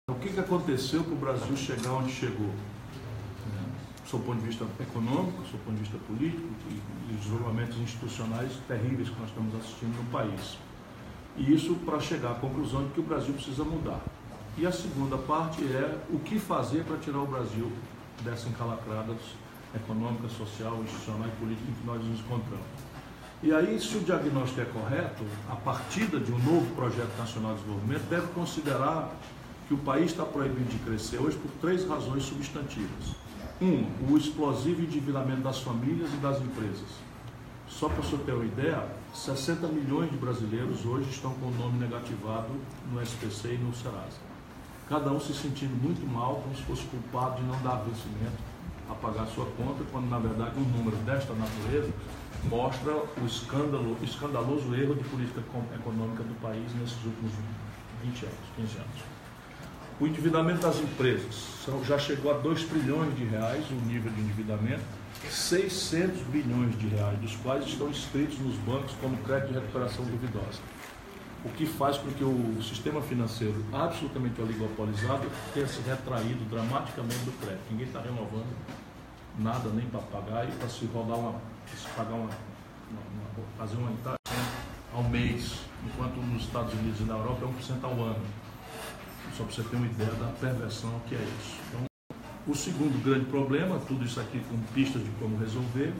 O que aconteceu para o Brasil chegar onde chegou? Do seu ponto de vista econômico, do seu ponto de vista político e os desenvolvimentos institucionais terríveis que nós estamos assistindo no país. E isso para chegar à conclusão de que o Brasil precisa mudar. E a segunda parte é o que fazer para tirar o Brasil dessa encalacrada econômica, social, institucional e política em que nós nos encontramos. E aí, se o diagnóstico é correto, a partida de um novo projeto nacional de desenvolvimento deve considerar que o país está proibido de crescer hoje por 3 razões substantivas. O explosivo endividamento das famílias e das empresas. Só para você ter uma ideia, 60 milhões de brasileiros hoje estão com o nome negativado no SPC e no Serasa. Cada um se sentindo muito mal, como se fosse culpado de não dar vencimento a pagar a sua conta, quando na verdade um número desta natureza mostra o escandaloso erro de política econômica do país nesses últimos 20 anos, 15 anos. O endividamento das empresas já chegou a 2 trilhões de reais, o nível de endividamento, 600 bilhões de reais, dos quais estão inscritos nos bancos como crédito de recuperação duvidosa. O que faz com que o sistema financeiro absolutamente oligopolizado tenha se retraído dramaticamente do crédito. Ninguém está renovando nada nem para pagar e para se rodar fazer uma entrada ao mês, enquanto nos Estados Unidos e na Europa é 1% ao ano. Só para você ter uma ideia da perversão que é isso. Então, o segundo grande problema, tudo isso aqui com pistas de como resolver,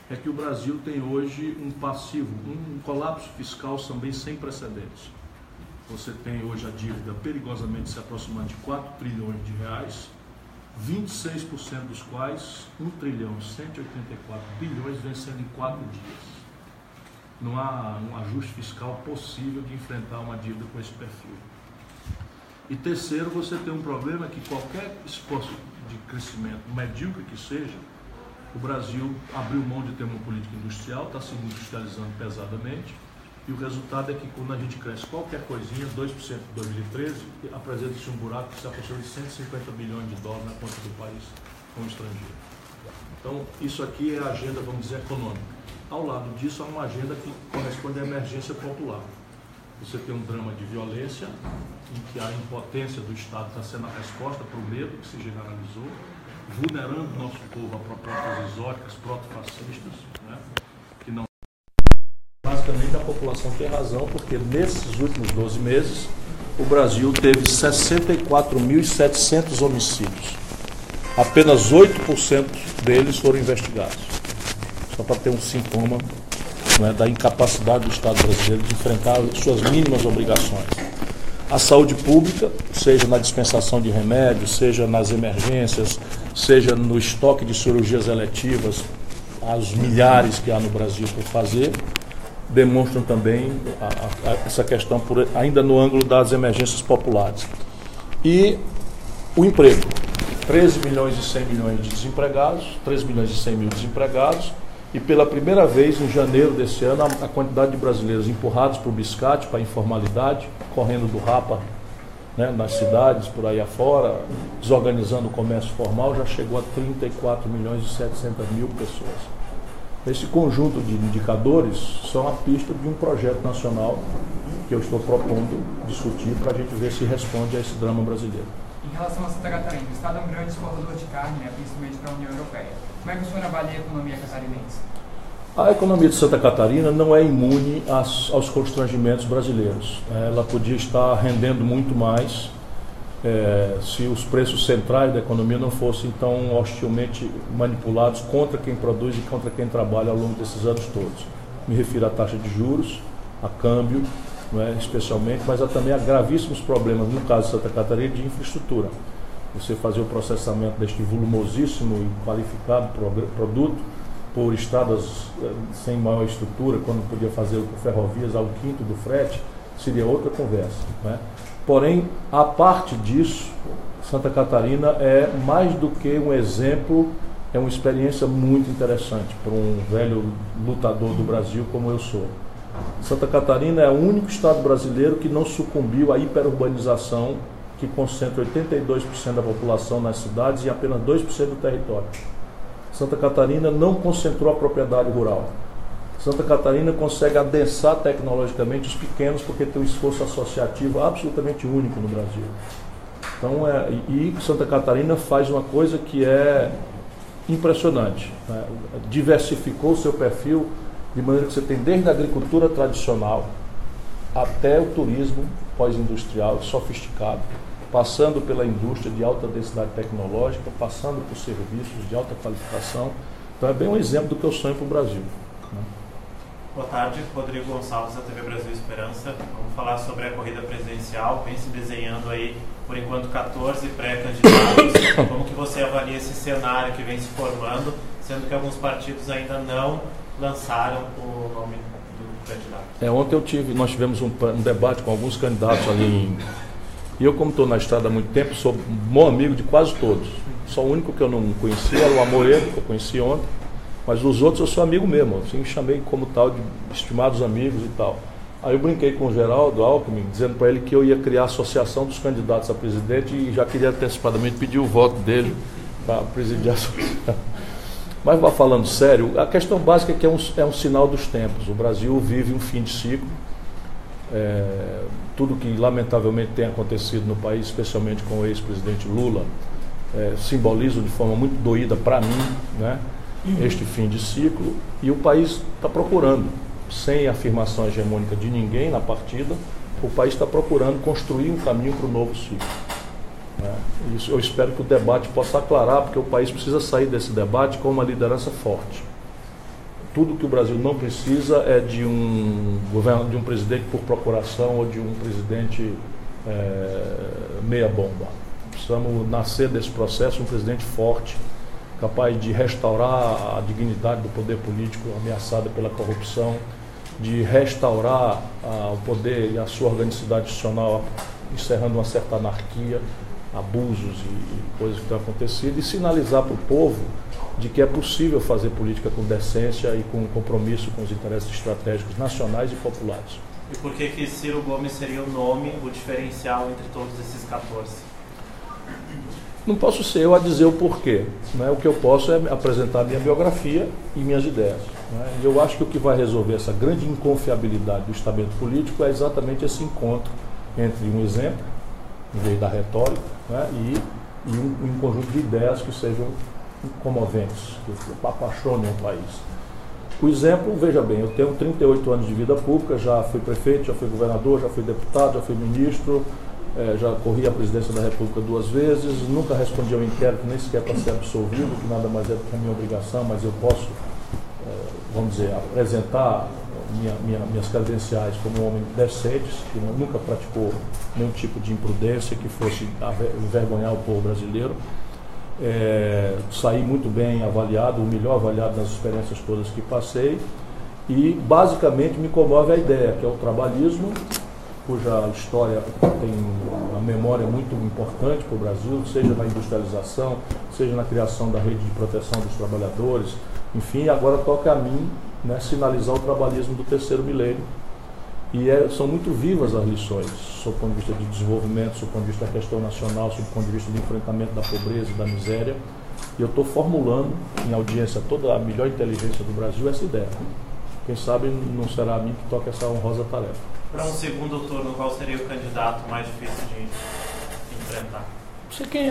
é que o Brasil tem hoje um passivo, um colapso fiscal também sem precedentes. Você tem hoje a dívida perigosamente se aproximando de 4 trilhões de reais, 26% dos quais 1 trilhão 184 bilhões vencendo em 4 dias. Não há um ajuste fiscal possível de enfrentar uma dívida com esse perfil. E terceiro, você tem um problema que qualquer esforço de crescimento, medíocre que seja, o Brasil abriu mão de ter uma política industrial, está se industrializando pesadamente, e o resultado é que quando a gente cresce qualquer coisinha, 2% em 2013, apresenta-se um buraco que se aproxima de 150 bilhões de dólares na conta do país com o estrangeiro. Então, isso aqui é a agenda, vamos dizer, econômica. Ao lado disso, há uma agenda que corresponde à emergência popular. Você tem um drama de violência, em que a impotência do Estado está sendo a resposta para o medo que se generalizou, vulnerando o nosso povo a propostas exóticas, proto-fascistas, né, que não... Basicamente a população tem razão, porque nesses últimos 12 meses, o Brasil teve 64.700 homicídios. Apenas 8% deles foram investigados. Só para ter um sintoma, né, da incapacidade do Estado brasileiro de enfrentar suas mínimas obrigações. A saúde pública, seja na dispensação de remédios, seja nas emergências, seja no estoque de cirurgias eletivas, as milhares que há no Brasil por fazer, demonstram também essa questão ainda no ângulo das emergências populares. E o emprego, 13 milhões e 100 milhões de desempregados, 13 milhões e 100 mil desempregados, e pela primeira vez, em janeiro desse ano, a quantidade de brasileiros empurrados para o biscate, para a informalidade, correndo do rapa, né, nas cidades, por aí afora, desorganizando o comércio formal, já chegou a 34 milhões e 700 mil pessoas. Esse conjunto de indicadores são a pista de um projeto nacional que eu estou propondo discutir para a gente ver se responde a esse drama brasileiro. Em relação a Santa Catarina, o Estado é um grande exportador de carne, né, principalmente para a União Europeia. Como é que o senhor avalia a economia catarinense? A economia de Santa Catarina não é imune aos constrangimentos brasileiros. Ela podia estar rendendo muito mais se os preços centrais da economia não fossem tão hostilmente manipulados contra quem produz e contra quem trabalha ao longo desses anos todos. Me refiro à taxa de juros, a câmbio, especialmente, mas há também gravíssimos problemas, no caso de Santa Catarina, de infraestrutura. Você fazer o processamento deste volumosíssimo e qualificado produto por estradas sem maior estrutura, quando podia fazer por ferrovias ao quinto do frete, seria outra conversa, né? Porém, a parte disso, Santa Catarina é mais do que um exemplo, é uma experiência muito interessante para um velho lutador do Brasil como eu sou. Santa Catarina é o único estado brasileiro que não sucumbiu à hiperurbanização, que concentra 82% da população nas cidades e apenas 2% do território. Santa Catarina não concentrou a propriedade rural. Santa Catarina consegue adensar tecnologicamente os pequenos porque tem um esforço associativo absolutamente único no Brasil. Então, e Santa Catarina faz uma coisa que é impressionante, né? Diversificou o seu perfil de maneira que você tem desde a agricultura tradicional até o turismo pós-industrial sofisticado, passando pela indústria de alta densidade tecnológica, passando por serviços de alta qualificação. Então é bem um exemplo do que eu sonho para o Brasil, né? Boa tarde, Rodrigo Gonçalves, da TV Brasil Esperança. Vamos falar sobre a corrida presidencial. Vem se desenhando aí, por enquanto, 14 pré-candidatos. Como que você avalia esse cenário que vem se formando, sendo que alguns partidos ainda não lançaram o nome do candidato? Nós tivemos um debate com alguns candidatos ali e eu, como estou na estrada há muito tempo, sou bom amigo de quase todos. Só o único que eu não conhecia era o Amoedo, que eu conheci ontem. Mas os outros eu sou amigo mesmo, assim, me chamei como tal de estimados amigos e tal. Aí eu brinquei com o Geraldo Alckmin, dizendo para ele que eu ia criar a associação dos candidatos a presidente e já queria antecipadamente pedir o voto dele para presidir a associação. Mas, falando sério, a questão básica é que é um sinal dos tempos. O Brasil vive um fim de ciclo. Tudo que lamentavelmente tem acontecido no país, especialmente com o ex-presidente Lula, simboliza de forma muito doída para mim, né, este fim de ciclo, e o país está procurando, sem afirmação hegemônica de ninguém na partida, o país está procurando construir um caminho para o novo ciclo, né? Isso eu espero que o debate possa aclarar, porque o país precisa sair desse debate com uma liderança forte. Tudo que o Brasil não precisa é de um presidente por procuração ou de um presidente meia bomba. Precisamos nascer desse processo um presidente forte, capaz de restaurar a dignidade do poder político ameaçada pela corrupção, de restaurar o poder e a sua organicidade institucional, encerrando uma certa anarquia, abusos e coisas que têm acontecido, e sinalizar para o povo de que é possível fazer política com decência e com compromisso com os interesses estratégicos nacionais e populares. E por que Ciro Gomes seria o nome, o diferencial entre todos esses 14? Não posso ser eu a dizer o porquê, né? O que eu posso é apresentar minha biografia e minhas ideias, né? E eu acho que o que vai resolver essa grande inconfiabilidade do estamento político é exatamente esse encontro entre um exemplo, em vez da retórica, né, e um conjunto de ideias que sejam comoventes, que apaixonem o país. O exemplo, veja bem, eu tenho 38 anos de vida pública, já fui prefeito, já fui governador, já fui deputado, já fui ministro, já corri a presidência da República 2 vezes, nunca respondi ao inquérito, nem sequer para ser absolvido, que nada mais é do que a minha obrigação, mas eu posso, vamos dizer, apresentar minhas credenciais como um homem decente, que nunca praticou nenhum tipo de imprudência que fosse envergonhar o povo brasileiro. Saí muito bem avaliado, o melhor avaliado nas experiências todas que passei, e basicamente me comove a ideia que é o trabalhismo, cuja história tem uma memória muito importante para o Brasil, seja na industrialização, seja na criação da rede de proteção dos trabalhadores, enfim, agora toca a mim, né, sinalizar o trabalhismo do terceiro milênio. E são muito vivas as lições, sob o ponto de vista de desenvolvimento, sob o ponto de vista da questão nacional, sob o ponto de vista do enfrentamento da pobreza e da miséria. E eu estou formulando, em audiência toda a melhor inteligência do Brasil, essa ideia. Quem sabe não será a mim que toca essa honrosa tarefa. Para um segundo turno, qual seria o candidato mais difícil de enfrentar? Quem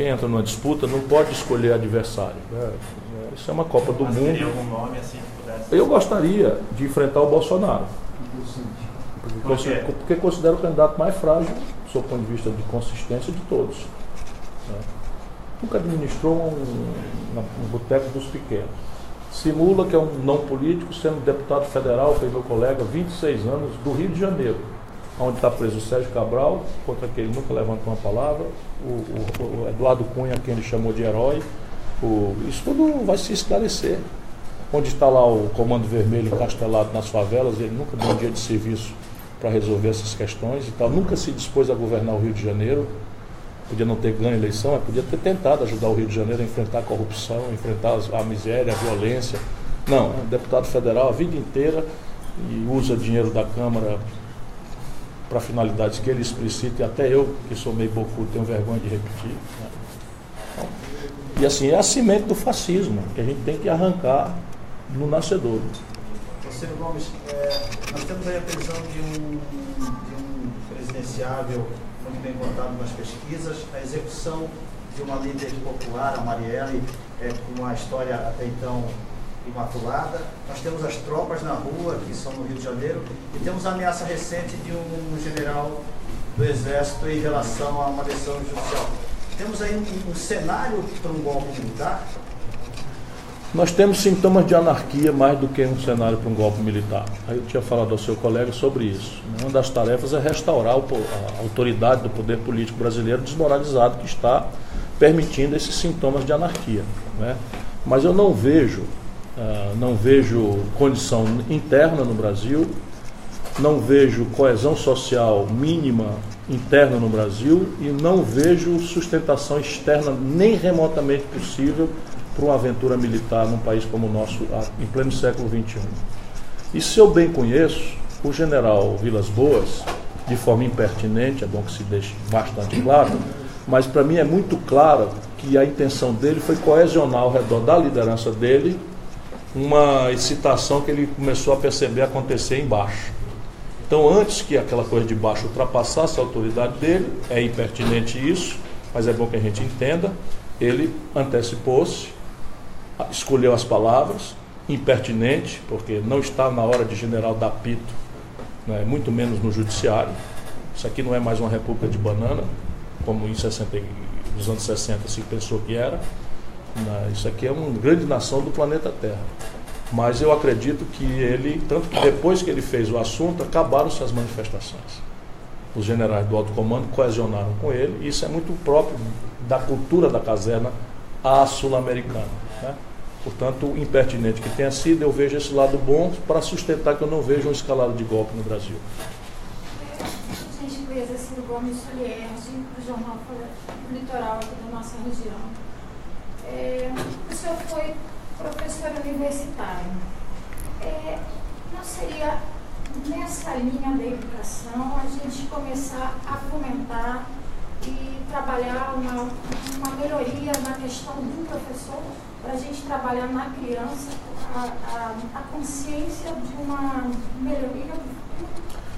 entra numa disputa não pode escolher adversário, né? Isso é uma Copa do Mundo. Teria algum nome assim que pudesse? Eu gostaria de enfrentar o Bolsonaro. Porque considero o candidato mais frágil, sob o ponto de vista de consistência, de todos, né? Nunca administrou um boteco dos pequenos. Simula que é um não político, sendo deputado federal, foi meu colega, 26 anos, do Rio de Janeiro, onde está preso o Sérgio Cabral, contra quem ele nunca levantou uma palavra, o Eduardo Cunha, quem ele chamou de herói. Isso tudo vai se esclarecer. Onde está lá o Comando Vermelho encastelado nas favelas, ele nunca deu um dia de serviço para resolver essas questões e tal, nunca se dispôs a governar o Rio de Janeiro. Podia não ter ganho a eleição, mas podia ter tentado ajudar o Rio de Janeiro a enfrentar a corrupção, a enfrentar a miséria, a violência. Não, é um deputado federal a vida inteira e usa dinheiro da Câmara para finalidades que ele explicita, e até eu, que sou meio bocudo, tenho vergonha de repetir, né? Então, e assim, é a semente do fascismo que a gente tem que arrancar no nascedouro. Ciro Gomes, nós temos aí a previsão de um presidenciável muito bem contado nas pesquisas, a execução de uma líder popular, a Marielle, com uma história até então imaculada. Nós temos as tropas na rua, que são no Rio de Janeiro, e temos a ameaça recente de um general do Exército em relação a uma decisão judicial. Temos aí um cenário para um golpe militar? Nós temos sintomas de anarquia mais do que um cenário para um golpe militar. Aí eu tinha falado ao seu colega sobre isso. Uma das tarefas é restaurar a autoridade do poder político brasileiro desmoralizado que está permitindo esses sintomas de anarquia, né? Mas eu não vejo condição interna no Brasil, não vejo coesão social mínima interna no Brasil e não vejo sustentação externa nem remotamente possível para uma aventura militar num país como o nosso, em pleno século XXI. E se eu bem conheço, o general Vilas Boas, de forma impertinente, é bom que se deixe bastante claro, mas para mim é muito claro que a intenção dele foi coesionar ao redor da liderança dele uma excitação que ele começou a perceber acontecer embaixo. Então, antes que aquela coisa de baixo ultrapassasse a autoridade dele, é impertinente isso, mas é bom que a gente entenda, ele antecipou-se, escolheu as palavras, impertinente, porque não está na hora de general dar pito, né, muito menos no judiciário. Isso aqui não é mais uma república de banana, como nos anos 60 se pensou que era. Isso aqui é uma grande nação do planeta Terra. Mas eu acredito que ele, tanto que depois que ele fez o assunto, acabaram-se as manifestações. Os generais do alto comando coesionaram com ele, e isso é muito próprio da cultura da caserna à sul-americana, né? Portanto, impertinente que tenha sido, eu vejo esse lado bom para sustentar que eu não vejo uma escalada de golpe no Brasil. Gentileza, Ciro Gomes Solierge, do Jornal Litoral aqui da nossa região. O senhor foi professor universitário. Não seria nessa linha da educação a gente começar a fomentar e trabalhar uma melhoria na questão do professor, para a gente trabalhar na criança a consciência de uma melhoria?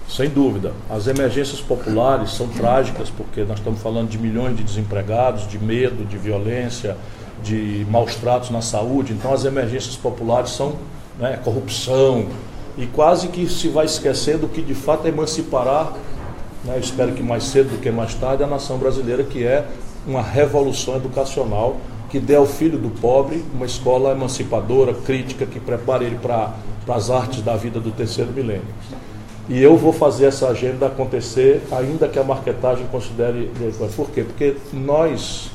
Sem dúvida. As emergências populares são trágicas, porque nós estamos falando de milhões de desempregados, de medo, de violência, de maus tratos na saúde. Então as emergências populares são, né, corrupção, e quase que se vai esquecendo que de fato emancipará, né, eu espero que mais cedo do que mais tarde, a nação brasileira, que é uma revolução educacional que dê ao filho do pobre uma escola emancipadora, crítica, que prepare ele para as artes da vida do terceiro milênio. E eu vou fazer essa agenda acontecer, ainda que a marketagem considere... Por quê? Porque nós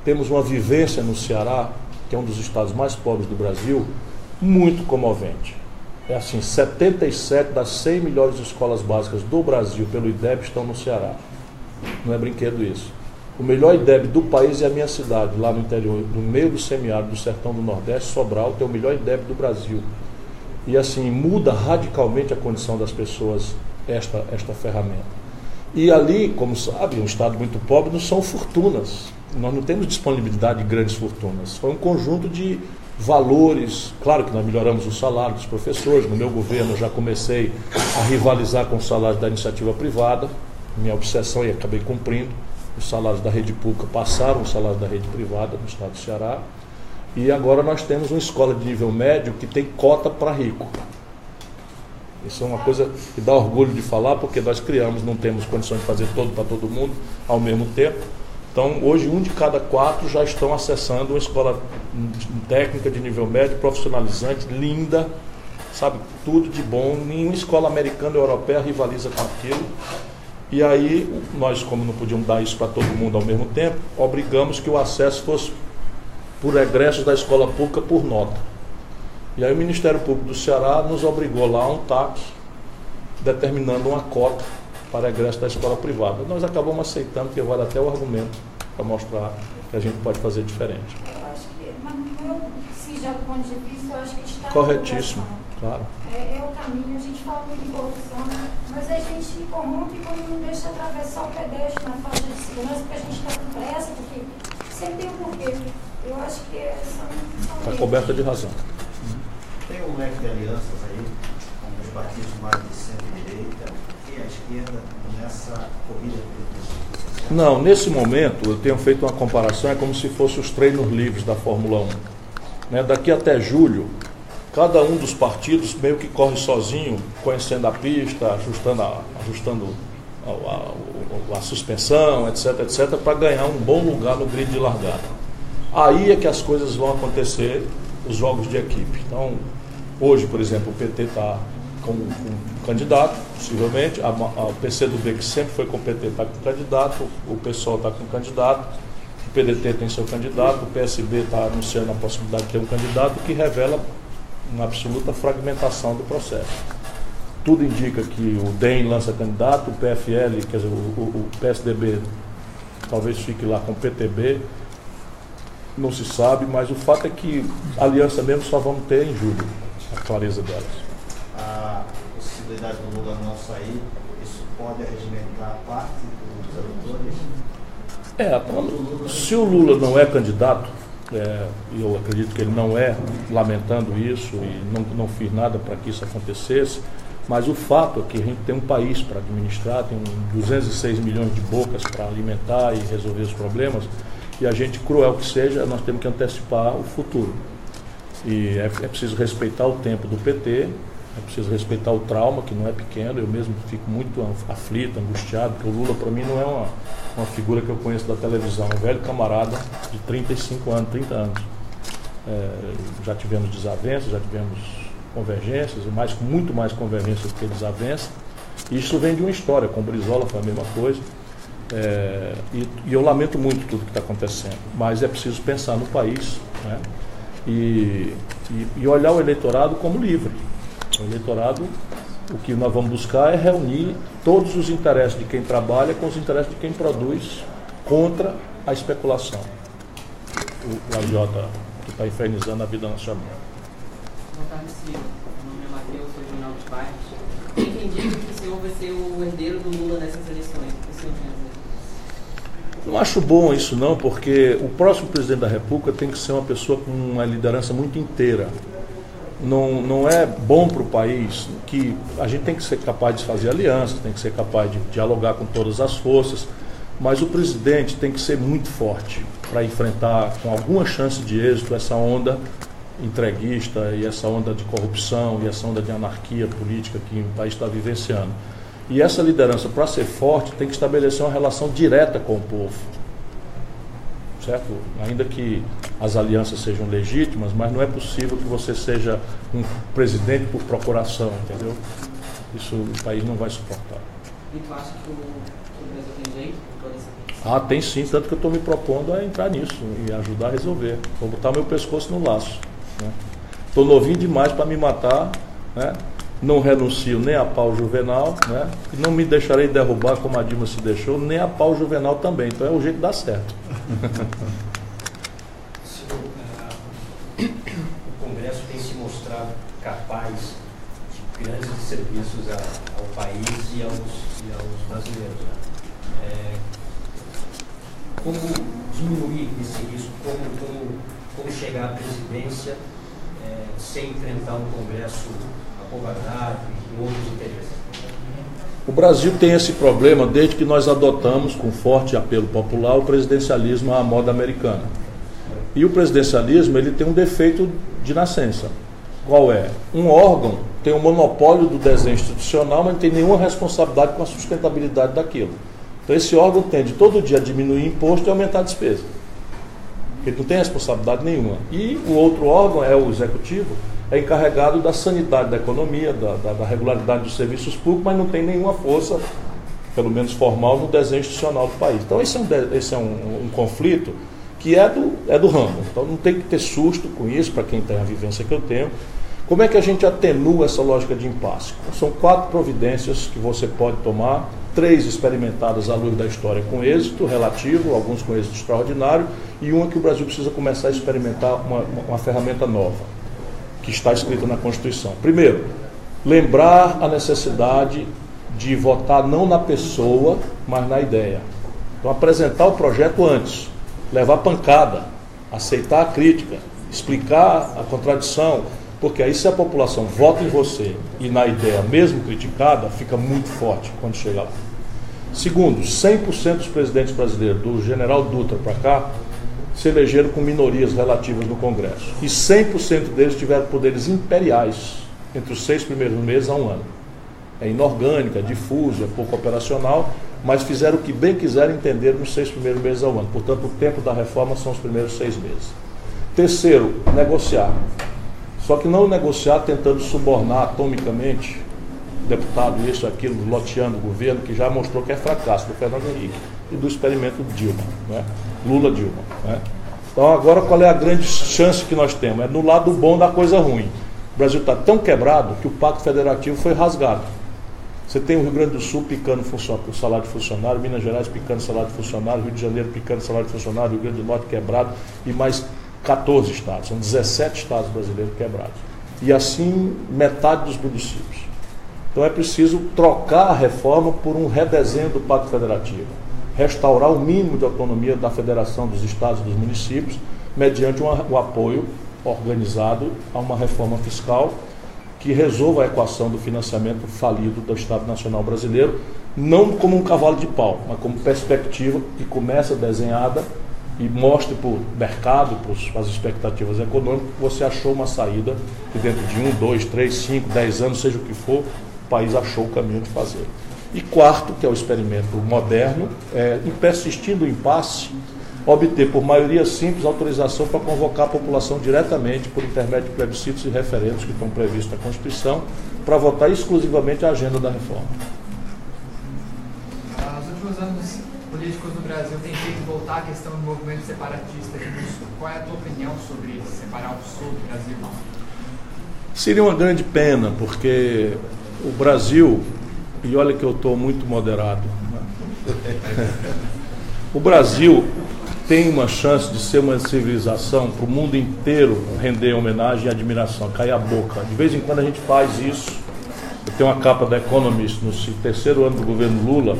temos uma vivência no Ceará, que é um dos estados mais pobres do Brasil, muito comovente. É assim, 77 das 100 melhores escolas básicas do Brasil pelo IDEB estão no Ceará. Não é brinquedo isso. O melhor IDEB do país é a minha cidade, lá no interior, no meio do semiárido do sertão do Nordeste, Sobral, tem o melhor IDEB do Brasil. E assim, muda radicalmente a condição das pessoas esta ferramenta. E ali, como sabe, um estado muito pobre não são fortunas. Nós não temos disponibilidade de grandes fortunas. Foi um conjunto de valores. Claro que nós melhoramos o salário dos professores. No meu governo eu já comecei a rivalizar com o salário da iniciativa privada. Minha obsessão, e acabei cumprindo. Os salários da rede pública passaram os salários da rede privada no estado do Ceará. E agora nós temos uma escola de nível médio que tem cota para rico. Isso é uma coisa que dá orgulho de falar, porque nós criamos, não temos condições de fazer todo para todo mundo ao mesmo tempo. Então, hoje, 1 de cada 4 já estão acessando uma escola técnica de nível médio, profissionalizante, linda, sabe, tudo de bom. Nenhuma escola americana ou europeia rivaliza com aquilo. E aí, nós, como não podíamos dar isso para todo mundo ao mesmo tempo, obrigamos que o acesso fosse por egressos da escola pública por nota. E aí o Ministério Público do Ceará nos obrigou lá a um TAC, determinando uma cota para egresso da escola privada. Nós acabamos aceitando, porque vale até o argumento para mostrar que a gente pode fazer diferente. Eu acho que, se já do ponto de vista, eu acho que está... Corretíssimo, claro. É o caminho, a gente fala muito de corrupção, mas a gente corrompe quando não deixa atravessar o pedestre na faixa de segurança, porque a gente está com pressa, porque sempre tem um porquê. Eu acho que são está coberta de razão. Tem um leque de alianças aí, como os partidos mais de centro-direita e a esquerda nessa corrida presidencial? Não, nesse momento eu tenho feito uma comparação, é como se fossem os treinos livres da Fórmula 1. Né? Daqui até julho, cada um dos partidos meio que corre sozinho, conhecendo a pista, ajustando a suspensão, etc, para ganhar um bom lugar no grid de largada. Aí é que as coisas vão acontecer, os jogos de equipe. Então, hoje, por exemplo, o PT está com um candidato, possivelmente, o PCdoB, que sempre foi com o PT, está com candidato, o PSOL está com candidato, o PDT tem seu candidato, o PSB está anunciando a possibilidade de ter um candidato, que revela uma absoluta fragmentação do processo. Tudo indica que o DEM lança candidato, o PFL, quer dizer, o PSDB talvez fique lá com o PTB, não se sabe, mas o fato é que a aliança mesmo só vamos ter em julho, a clareza delas. A possibilidade do Lula não sair, isso pode arregimentar parte dos eleitores? Se o Lula não é candidato, eu acredito que ele não é, lamentando isso, e não fiz nada para que isso acontecesse, mas o fato é que a gente tem um país para administrar, tem 206 milhões de bocas para alimentar e resolver os problemas, e a gente, cruel que seja, nós temos que antecipar o futuro. E é preciso respeitar o tempo do PT, é preciso respeitar o trauma, que não é pequeno. Eu mesmo fico muito aflito, angustiado, porque o Lula, para mim, não é uma figura que eu conheço da televisão. É um velho camarada de 35 anos, 30 anos. Já tivemos desavenças, já tivemos convergências, muito mais convergências do que desavenças. E isso vem de uma história, com o Brizola foi a mesma coisa. E eu lamento muito tudo que está acontecendo, mas é preciso pensar no país, né? E olhar o eleitorado como livre. O eleitorado, o que nós vamos buscar é reunir todos os interesses de quem trabalha com os interesses de quem produz contra a especulação. O agiota que está infernizando a vida nacional. Boa tarde, senhor. Meu nome é Matheus, sou jornal dos bairros. Tem quem diga que o senhor vai ser o herdeiro do Lula nessas eleições. O que o senhor tem a dizer? Não acho bom isso não, porque o próximo presidente da República tem que ser uma pessoa com uma liderança muito inteira. Não é bom para o país que a gente tem que ser capaz de fazer alianças, tem que ser capaz de dialogar com todas as forças, mas o presidente tem que ser muito forte para enfrentar com alguma chance de êxito essa onda entreguista e essa onda de corrupção e essa onda de anarquia política que o país está vivenciando. E essa liderança, para ser forte, tem que estabelecer uma relação direta com o povo. Certo? Ainda que as alianças sejam legítimas, mas não é possível que você seja um presidente por procuração, entendeu? Isso o país não vai suportar. E tu acha que o Brasil tem jeito com toda essa... Tem sim, tanto que eu estou me propondo a entrar nisso e ajudar a resolver. Vou botar meu pescoço no laço. Estou novinho demais para me matar, né? Não renuncio nem a pau Juvenal, né? E não me deixarei derrubar como a Dilma se deixou, nem a pau Juvenal também. Então é o jeito de dar certo. O Congresso tem se mostrado capaz de grandes serviços ao país e aos brasileiros. Como diminuir esse risco? Como chegar à presidência sem enfrentar um Congresso acovardado e outros interesses? O Brasil tem esse problema desde que nós adotamos, com forte apelo popular, o presidencialismo à moda americana. E o presidencialismo ele tem um defeito de nascença. Qual é? Um órgão tem um monopólio do desenho institucional, mas não tem nenhuma responsabilidade com a sustentabilidade daquilo. Então esse órgão tende todo dia a diminuir imposto e aumentar a despesa. Ele não tem responsabilidade nenhuma. E o outro órgão, é o executivo, é encarregado da sanidade da economia, da regularidade dos serviços públicos, mas não tem nenhuma força, pelo menos formal, no desenho institucional do país. Então esse é um conflito que é do ramo. Então não tem que ter susto com isso, para quem tem a vivência que eu tenho. Como é que a gente atenua essa lógica de impasse? São 4 providências que você pode tomar, 3 experimentadas à luz da história com êxito relativo, alguns com êxito extraordinário, e uma que o Brasil precisa começar a experimentar uma ferramenta nova, que está escrita na Constituição. Primeiro, lembrar a necessidade de votar não na pessoa, mas na ideia. Então, apresentar o projeto antes, levar pancada, aceitar a crítica, explicar a contradição, Porque aí, se a população vota em você e na ideia mesmo criticada, fica muito forte quando chega lá. Segundo, 100% dos presidentes brasileiros, do general Dutra para cá, se elegeram com minorias relativas no Congresso. E 100% deles tiveram poderes imperiais entre os 6 primeiros meses a 1 ano. É inorgânica, é difuso, é pouco operacional, mas fizeram o que bem quiseram entender nos 6 primeiros meses ao ano. Portanto, o tempo da reforma são os primeiros 6 meses. Terceiro, negociar. Só que não negociar tentando subornar atomicamente deputado, isso, aquilo, loteando o governo, que já mostrou que é fracasso do Fernando Henrique e do experimento Dilma, né? Lula-Dilma. Né? Então, agora, qual é a grande chance que nós temos? É no lado bom da coisa ruim. O Brasil está tão quebrado que o Pacto Federativo foi rasgado. Você tem o Rio Grande do Sul picando o salário de funcionário, Minas Gerais picando o salário de funcionário, Rio de Janeiro picando o salário de funcionário, Rio Grande do Norte quebrado e mais 14 estados, são 17 estados brasileiros quebrados. E assim, metade dos municípios. Então é preciso trocar a reforma por um redesenho do Pacto Federativo. Restaurar o mínimo de autonomia da federação dos estados e dos municípios, mediante um apoio organizado a uma reforma fiscal que resolva a equação do financiamento falido do Estado Nacional Brasileiro, não como um cavalo de pau, mas como perspectiva que começa desenhada e mostre para o mercado, para as expectativas econômicas, que você achou uma saída que dentro de 1, 2, 3, 5, 10 anos, seja o que for, o país achou o caminho de fazer. E quarto, que é o experimento moderno, persistindo o impasse, obter por maioria simples autorização para convocar a população diretamente por intermédio de plebiscitos e referendos que estão previstos na Constituição, para votar exclusivamente a agenda da reforma. Nos últimos anos, políticos do Brasil têm feito voltar a questão do movimento separatista aqui no Sul. Qual é a tua opinião sobre separar o Sul do Brasil? Seria uma grande pena, porque o Brasil, e olha que eu estou muito moderado, né? O Brasil tem uma chance de ser uma civilização para o mundo inteiro render homenagem e admiração, cair a boca. De vez em quando a gente faz isso. Eu tenho uma capa da Economist no 3º ano do governo Lula,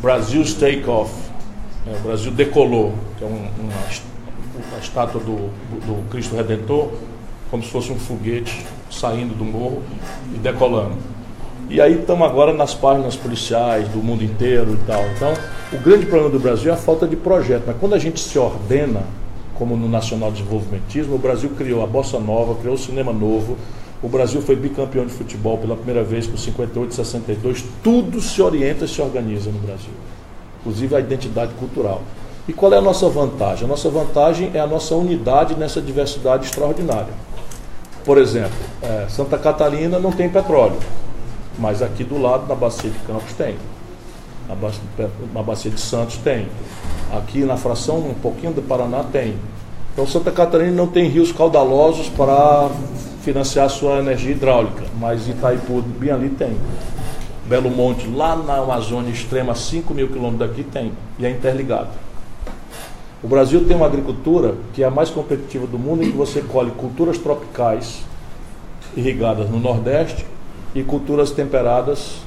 Brasil's Take-Off, o Brasil decolou, que é uma estátua do Cristo Redentor, como se fosse um foguete saindo do morro e decolando. E aí estamos agora nas páginas policiais do mundo inteiro e tal. Então, o grande problema do Brasil é a falta de projeto. Mas quando a gente se ordena, como no nacional desenvolvimentismo, o Brasil criou a Bossa Nova, criou o Cinema Novo, o Brasil foi bicampeão de futebol pela primeira vez com 58 e 62, tudo se orienta e se organiza no Brasil, inclusive a identidade cultural. E qual é a nossa vantagem? A nossa vantagem é a nossa unidade nessa diversidade extraordinária. Por exemplo, Santa Catarina não tem petróleo, mas aqui do lado, na Bacia de Campos, tem. Na Bacia de Santos tem. Aqui na fração, um pouquinho do Paraná, tem. Então Santa Catarina não tem rios caudalosos para financiar sua energia hidráulica, mas Itaipu, bem ali, tem. Belo Monte, lá na Amazônia extrema, 5.000 quilômetros daqui, tem. E é interligado. O Brasil tem uma agricultura que é a mais competitiva do mundo, em que você colhe culturas tropicais irrigadas no Nordeste e culturas temperadas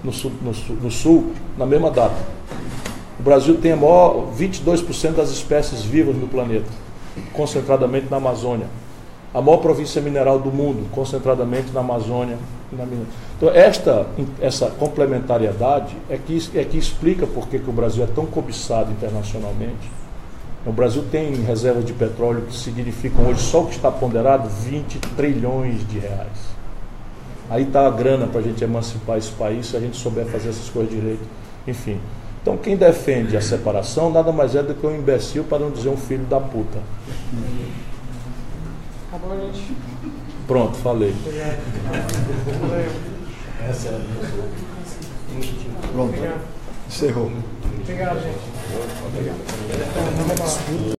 no sul, na mesma data. O Brasil tem a maior 22% das espécies vivas no planeta, concentradamente na Amazônia. A maior província mineral do mundo, concentradamente na Amazônia e na Minas. Então, essa complementariedade é que explica por que o Brasil é tão cobiçado internacionalmente. O Brasil tem reservas de petróleo que significam hoje, só o que está ponderado, 20 trilhões de reais. Aí está a grana para a gente emancipar esse país, se a gente souber fazer essas coisas direito. Enfim. Então, quem defende a separação nada mais é do que um imbecil, para não dizer um filho da puta. Acabou, gente. Pronto, falei. Essa é a Pronto. Encerrou. Obrigado, gente. Obrigado.